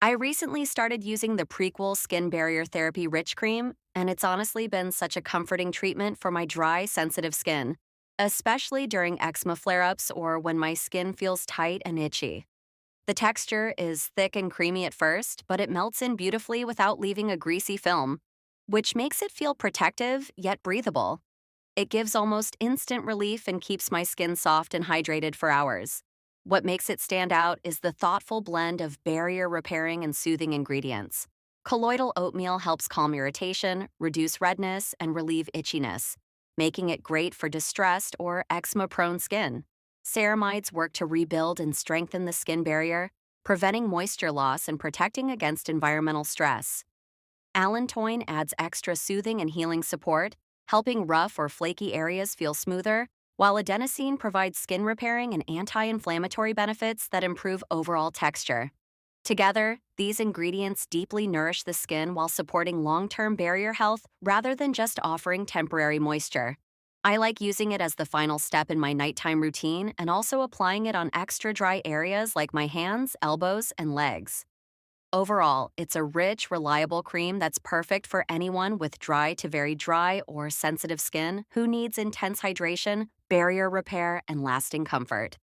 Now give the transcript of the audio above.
I recently started using the Prequel Skin Barrier Therapy Rich Cream, and it's honestly been such a comforting treatment for my dry, sensitive skin, especially during eczema flare ups or when my skin feels tight and itchy. The texture is thick and creamy at first, but it melts in beautifully without leaving a greasy film, which makes it feel protective yet breathable. It gives almost instant relief and keeps my skin soft and hydrated for hours. What makes it stand out is the thoughtful blend of barrier repairing and soothing ingredients. Colloidal oatmeal helps calm irritation, reduce redness, and relieve itchiness, making it great for distressed or eczema prone skin. Ceramides work to rebuild and strengthen the skin barrier, preventing moisture loss and protecting against environmental stress. Allantoin adds extra soothing and healing support, helping rough or flaky areas feel smoother, while adenosine provides skin repairing and anti-inflammatory benefits that improve overall texture. Together, these ingredients deeply nourish the skin while supporting long-term barrier health rather than just offering temporary moisture. I like using it as the final step in my nighttime routine and also applying it on extra dry areas like my hands, elbows, and legs. Overall, it's a rich, reliable cream that's perfect for anyone with dry to very dry or sensitive skin who needs intense hydration, barrier repair, and lasting comfort.